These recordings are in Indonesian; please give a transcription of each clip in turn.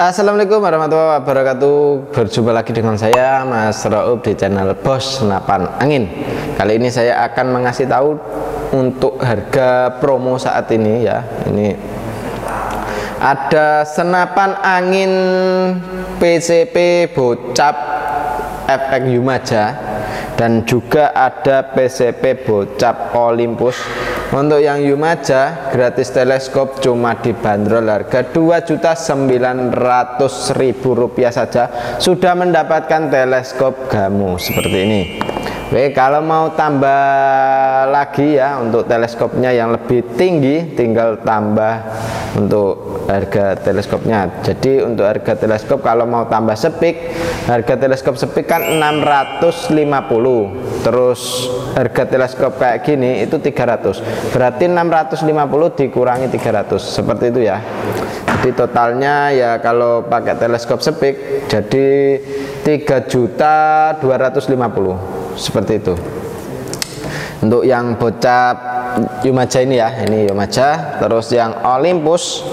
Assalamualaikum warahmatullahi wabarakatuh. Berjumpa lagi dengan saya Mas Raub di channel Bos Senapan Angin. Kali ini saya akan mengasih tahu untuk harga promo saat ini ya. Ini ada senapan angin PCP Bocap FX Yumaja dan juga ada PCP Bocap Olympus. Untuk yang Yumaja gratis teleskop cuma dibanderol harga Rp2.900.000 saja sudah mendapatkan teleskop Gamu seperti ini. Oke, kalau mau tambah lagi ya untuk teleskopnya yang lebih tinggi tinggal tambah untuk harga teleskopnya. Jadi untuk harga teleskop kalau mau tambah sepik, harga teleskop sepik kan 650. Terus harga teleskop kayak gini itu 300. Berarti 650 dikurangi 300. Seperti itu ya. Jadi totalnya ya kalau pakai teleskop sepik jadi 3.250.000. Seperti itu. Untuk yang Bocap Yumaja ini ya, ini Yumaja. Terus yang Olympus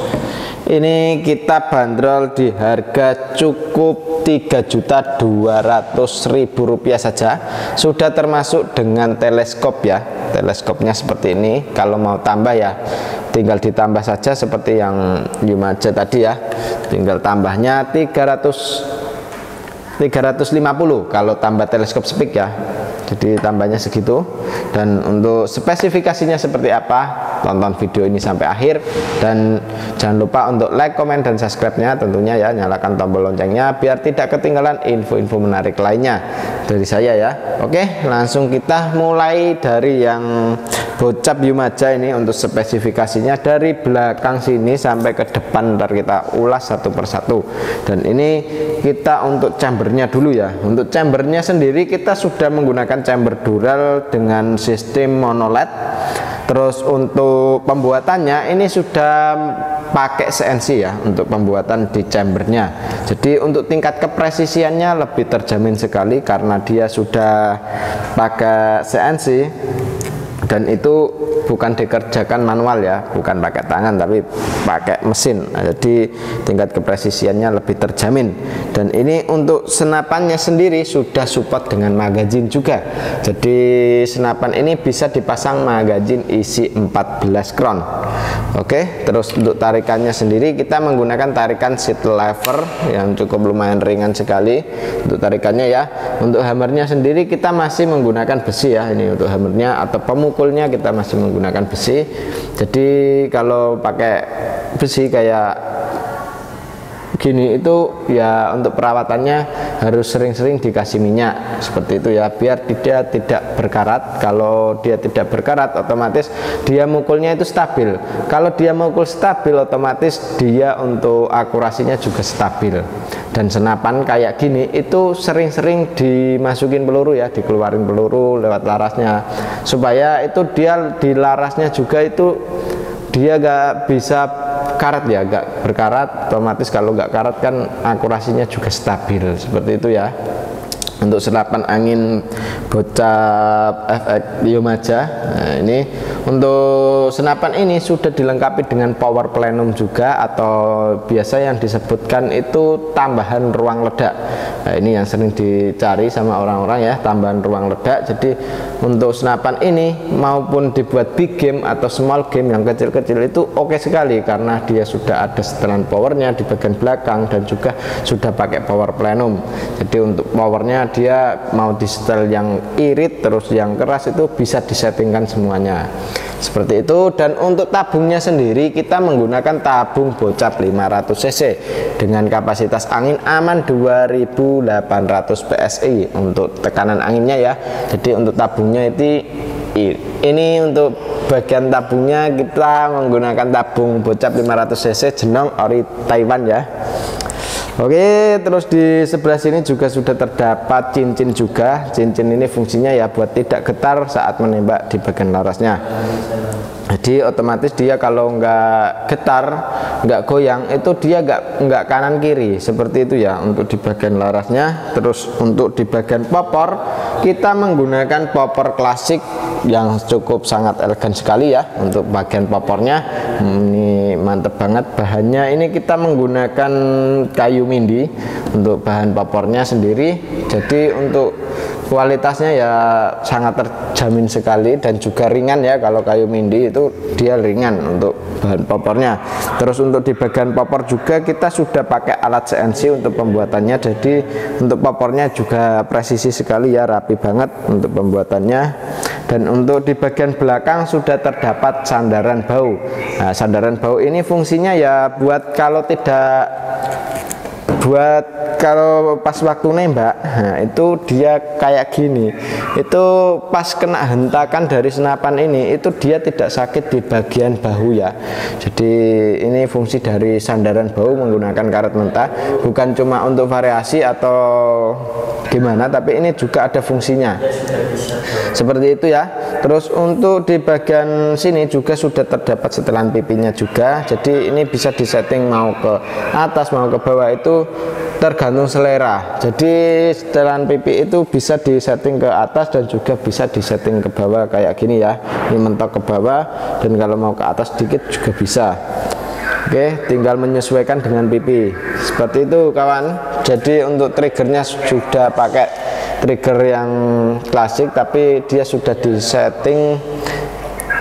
ini kita bandrol di harga cukup Rp3.200.000 saja. Sudah termasuk dengan teleskop ya. Teleskopnya seperti ini. Kalau mau tambah ya tinggal ditambah saja seperti yang Yumaja tadi ya. Tinggal tambahnya 350 kalau tambah teleskop sepik ya. Jadi tambahnya segitu. Dan untuk spesifikasinya seperti apa, tonton video ini sampai akhir. Dan jangan lupa untuk like, komen, dan subscribe-nya tentunya ya. Nyalakan tombol loncengnya biar tidak ketinggalan info-info menarik lainnya dari saya ya. Oke, langsung kita mulai dari yang Bocap Yumaja ini. Untuk spesifikasinya dari belakang sini sampai ke depan ntar kita ulas satu persatu. Dan ini kita untuk chambernya dulu ya. Untuk chambernya sendiri kita sudah menggunakan chamber dural dengan sistem monoled. Terus untuk pembuatannya ini sudah pakai CNC ya untuk pembuatan di chambernya. Jadi untuk tingkat kepresisiannya lebih terjamin sekali karena dia sudah pakai CNC. Dan itu bukan dikerjakan manual ya, bukan pakai tangan tapi pakai mesin. Nah, jadi tingkat kepresisiannya lebih terjamin. Dan ini untuk senapannya sendiri sudah support dengan magazin juga. Jadi senapan ini bisa dipasang magazin isi 14 crown. Oke, terus untuk tarikannya sendiri kita menggunakan tarikan seat lever yang cukup lumayan ringan sekali untuk tarikannya ya. Untuk hammernya sendiri kita masih menggunakan besi ya. Ini untuk hammernya atau pemukulnya kita masih menggunakan besi. Jadi kalau pakai besi kayak gini itu ya untuk perawatannya harus sering-sering dikasih minyak seperti itu ya, biar dia tidak berkarat. Kalau dia tidak berkarat otomatis dia mukulnya itu stabil. Kalau dia mukul stabil otomatis dia untuk akurasinya juga stabil. Dan senapan kayak gini itu sering-sering dimasukin peluru ya, dikeluarin peluru lewat larasnya supaya itu dia di larasnya juga itu dia gak bisa karat ya, gak berkarat. Otomatis kalau gak karat kan akurasinya juga stabil seperti itu ya. Untuk senapan angin Bocap FX Yumaja. Nah, ini untuk senapan ini sudah dilengkapi dengan power plenum juga, atau biasa yang disebutkan itu tambahan ruang ledak. Nah, ini yang sering dicari sama orang-orang ya, tambahan ruang ledak. Jadi untuk senapan ini maupun dibuat big game atau small game yang kecil-kecil itu oke sekali karena dia sudah ada setelan powernya di bagian belakang dan juga sudah pakai power plenum. Jadi untuk powernya dia mau di setel yang irit terus yang keras itu bisa disettingkan semuanya seperti itu. Dan untuk tabungnya sendiri kita menggunakan tabung Bocap 500 cc dengan kapasitas angin aman 2800 PSI untuk tekanan anginnya ya. Jadi untuk tabungnya ini untuk bagian tabungnya kita menggunakan tabung Bocap 500 cc Jenong ori Taiwan ya. Oke, terus di sebelah sini juga sudah terdapat cincin juga. Cincin ini fungsinya ya buat tidak getar saat menembak di bagian larasnya. Jadi otomatis dia kalau nggak getar, nggak goyang, itu dia nggak kanan kiri seperti itu ya untuk di bagian larasnya. Terus untuk di bagian popor kita menggunakan popor klasik yang cukup sangat elegan sekali ya untuk bagian popornya. Ini mantep banget bahannya. Ini kita menggunakan kayu mindi untuk bahan popornya sendiri. Jadi untuk kualitasnya ya sangat terjamin sekali dan juga ringan ya. Kalau kayu mindi itu dia ringan untuk bahan popornya. Terus untuk di bagian popor juga kita sudah pakai alat CNC untuk pembuatannya. Jadi untuk popornya juga presisi sekali ya, rapi banget untuk pembuatannya. Dan untuk di bagian belakang sudah terdapat sandaran bau. Nah, sandaran bau ini fungsinya ya buat kalau pas waktu nembak, nah itu dia kayak gini, itu pas kena hentakan dari senapan ini, itu dia tidak sakit di bagian bahu ya. Jadi ini fungsi dari sandaran bau menggunakan karet mentah, bukan cuma untuk variasi atau gimana, tapi ini juga ada fungsinya seperti itu ya. Terus untuk di bagian sini juga sudah terdapat setelan pipinya juga. Jadi ini bisa disetting mau ke atas mau ke bawah, itu tergantung selera. Jadi setelan pipi itu bisa disetting ke atas dan juga bisa disetting ke bawah kayak gini ya. Ini mentok ke bawah, dan kalau mau ke atas sedikit juga bisa. Oke, tinggal menyesuaikan dengan pipi seperti itu kawan. Jadi untuk triggernya sudah pakai trigger yang klasik, tapi dia sudah disetting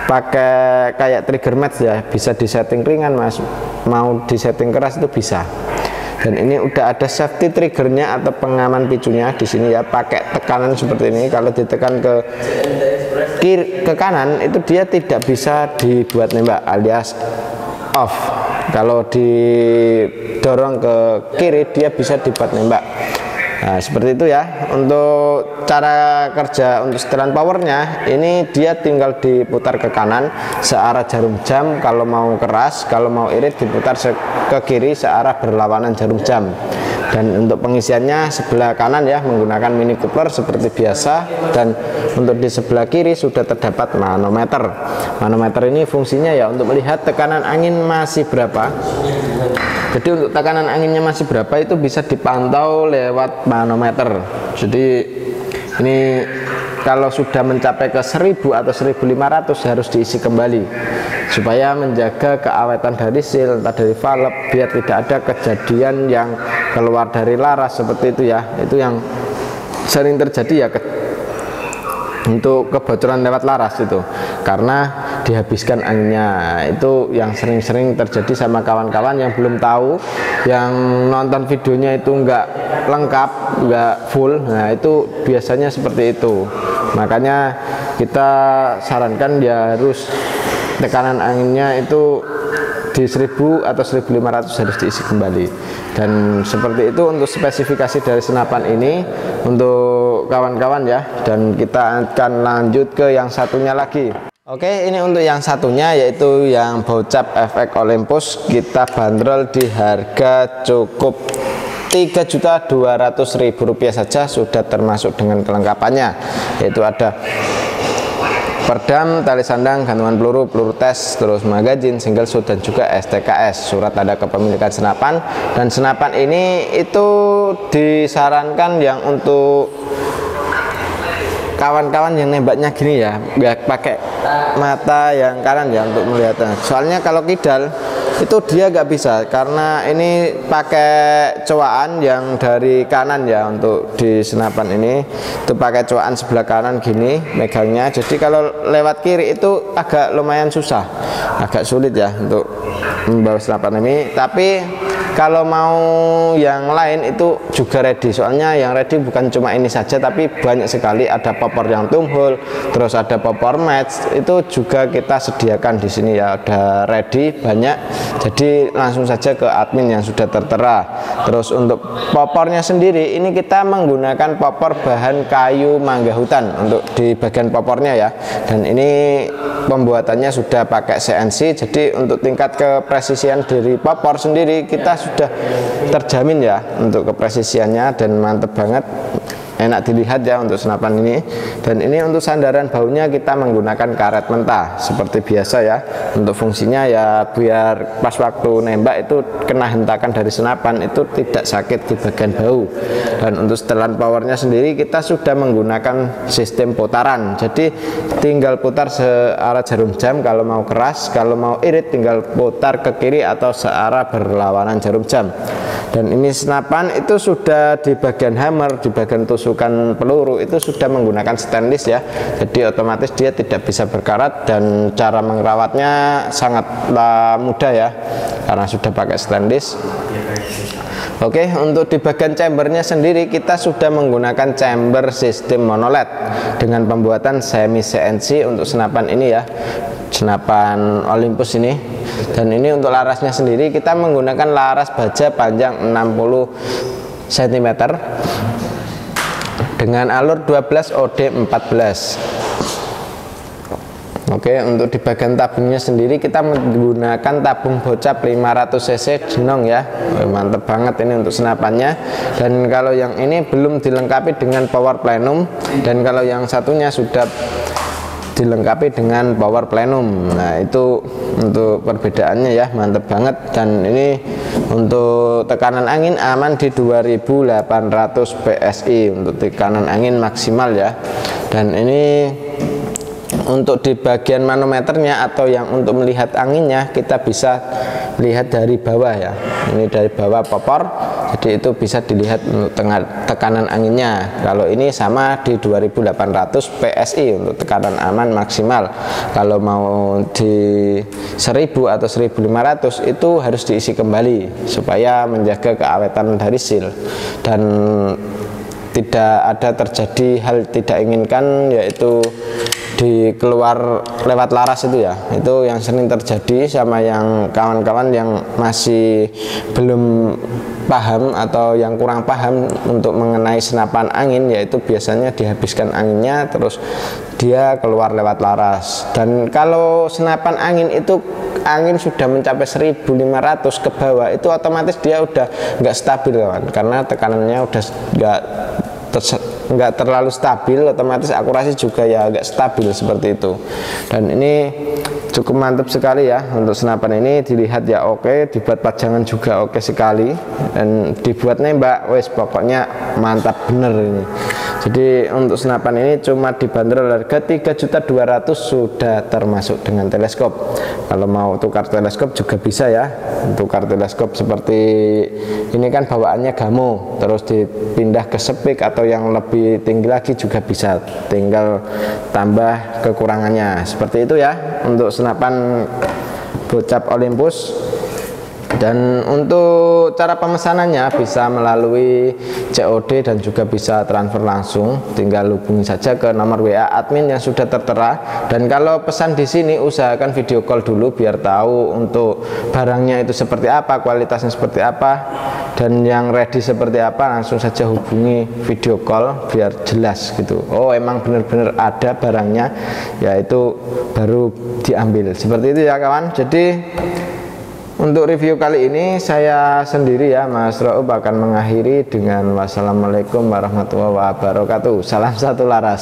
pakai kayak trigger match ya. Bisa disetting ringan mas, mau disetting keras itu bisa. Dan ini udah ada safety triggernya atau pengaman picunya di sini ya, pakai tekanan seperti ini. Kalau ditekan ke kiri ke kanan itu dia tidak bisa dibuat nembak alias off. Kalau didorong ke kiri dia bisa dibuat nembak. Nah, seperti itu ya. Untuk cara kerja untuk setelan powernya ini dia tinggal diputar ke kanan searah jarum jam kalau mau keras, kalau mau irit diputar ke kiri searah berlawanan jarum jam. Dan untuk pengisiannya sebelah kanan ya menggunakan mini coupler seperti biasa, dan untuk di sebelah kiri sudah terdapat manometer. Manometer ini fungsinya ya untuk melihat tekanan angin masih berapa. Jadi untuk tekanan anginnya masih berapa itu bisa dipantau lewat manometer. Jadi ini kalau sudah mencapai ke 1000 atau 1500 harus diisi kembali supaya menjaga keawetan dari seal, entah dari valve, biar tidak ada kejadian yang keluar dari laras seperti itu ya. Itu yang sering terjadi ya, untuk kebocoran lewat laras itu karena dihabiskan anginnya. Itu yang sering-sering terjadi sama kawan-kawan yang belum tahu, yang nonton videonya itu nggak lengkap, nggak full. Nah itu biasanya seperti itu. Makanya kita sarankan ya harus tekanan anginnya itu di 1000 atau 1500 harus diisi kembali. Dan seperti itu untuk spesifikasi dari senapan ini untuk kawan-kawan ya. Dan kita akan lanjut ke yang satunya lagi. Oke, ini untuk yang satunya yaitu yang Bocap efek Olympus. Kita bandrol di harga cukup Rp3.200.000 saja, sudah termasuk dengan kelengkapannya, yaitu ada perdam, tali sandang, gantungan peluru, peluru tes, terus magazin, single shot, dan juga STKS, surat tanda kepemilikan senapan. Dan senapan ini itu disarankan yang untuk kawan-kawan yang nembaknya gini ya, nggak pakai mata yang kanan ya untuk melihatnya. Soalnya kalau kidal itu dia nggak bisa, karena ini pakai cowaan yang dari kanan ya. Untuk di senapan ini itu pakai cowaan sebelah kanan gini megangnya. Jadi kalau lewat kiri itu agak lumayan susah, agak sulit ya untuk membawa senapan ini. Tapi kalau mau yang lain itu juga ready. Soalnya yang ready bukan cuma ini saja, tapi banyak sekali. Ada popor yang tumhole, terus ada popor match, itu juga kita sediakan di sini ya. Ada ready banyak. Jadi langsung saja ke admin yang sudah tertera. Terus untuk popornya sendiri ini kita menggunakan popor bahan kayu mangga hutan untuk di bagian popornya ya. Dan ini pembuatannya sudah pakai CNC. Jadi untuk tingkat kepresisian dari popor sendiri kita sudah terjamin ya untuk kepresisiannya, dan mantep banget. enak dilihat ya untuk senapan ini. Dan ini untuk sandaran baunya kita menggunakan karet mentah seperti biasa ya. Untuk fungsinya ya biar pas waktu nembak itu kena hentakan dari senapan itu tidak sakit di bagian bau. Dan untuk setelan powernya sendiri kita sudah menggunakan sistem putaran, jadi tinggal putar searah jarum jam kalau mau keras, kalau mau irit tinggal putar ke kiri atau searah berlawanan jarum jam. Dan ini senapan itu sudah di bagian hammer, di bagian tusukan peluru itu sudah menggunakan stainless ya, jadi otomatis dia tidak bisa berkarat dan cara merawatnya sangatlah mudah ya karena sudah pakai stainless. Oke, untuk di bagian chambernya sendiri kita sudah menggunakan chamber sistem monoled dengan pembuatan semi CNC untuk senapan ini ya, senapan Olympus ini. Dan ini untuk larasnya sendiri kita menggunakan laras baja panjang 60 cm dengan alur 12 OD 14. Oke, untuk di bagian tabungnya sendiri kita menggunakan tabung bocap 500 cc Genong ya. Mantep banget ini untuk senapannya. Dan kalau yang ini belum dilengkapi dengan power plenum, dan kalau yang satunya sudah dilengkapi dengan power plenum. Nah itu untuk perbedaannya ya, mantep banget. Dan ini untuk tekanan angin aman di 2800 PSI untuk tekanan angin maksimal ya. Dan ini untuk di bagian manometernya atau yang untuk melihat anginnya kita bisa lihat dari bawah ya, ini dari bawah popor, jadi itu bisa dilihat untuk tekanan anginnya. Kalau ini sama di 2800 PSI untuk tekanan aman maksimal. Kalau mau di 1000 atau 1500 itu harus diisi kembali supaya menjaga keawetan dari seal dan tidak ada terjadi hal tidak inginkan, yaitu di keluar lewat laras itu ya. Itu yang sering terjadi sama yang kawan-kawan yang masih belum paham atau yang kurang paham untuk mengenai senapan angin, yaitu biasanya dihabiskan anginnya terus dia keluar lewat laras. Dan kalau senapan angin itu angin sudah mencapai 1500 ke bawah itu otomatis dia udah nggak stabil kawan, karena tekanannya udah nggak terlalu stabil, otomatis akurasi juga ya agak stabil seperti itu. Dan ini cukup mantap sekali ya untuk senapan ini, dilihat ya oke, dibuat pajangan juga oke sekali, dan dibuat nembak wes pokoknya mantap bener ini. Jadi untuk senapan ini cuma dibanderol harga 3.200.000 sudah termasuk dengan teleskop. Kalau mau tukar teleskop juga bisa ya, tukar teleskop seperti ini kan bawaannya Gamo, terus dipindah ke Speak atau yang lebih tinggi lagi juga bisa, tinggal tambah kekurangannya seperti itu ya untuk senapan bocap Olympus. Dan untuk cara pemesanannya bisa melalui COD dan juga bisa transfer langsung, tinggal hubungi saja ke nomor WA admin yang sudah tertera. Dan kalau pesan di sini usahakan video call dulu biar tahu untuk barangnya itu seperti apa, kualitasnya seperti apa, dan yang ready seperti apa. Langsung saja hubungi video call biar jelas gitu. Oh emang benar-benar ada barangnya, yaitu baru diambil seperti itu ya kawan. Jadi untuk review kali ini saya sendiri ya, Mas Raub akan mengakhiri dengan wassalamualaikum warahmatullahi wabarakatuh. Salam satu laras.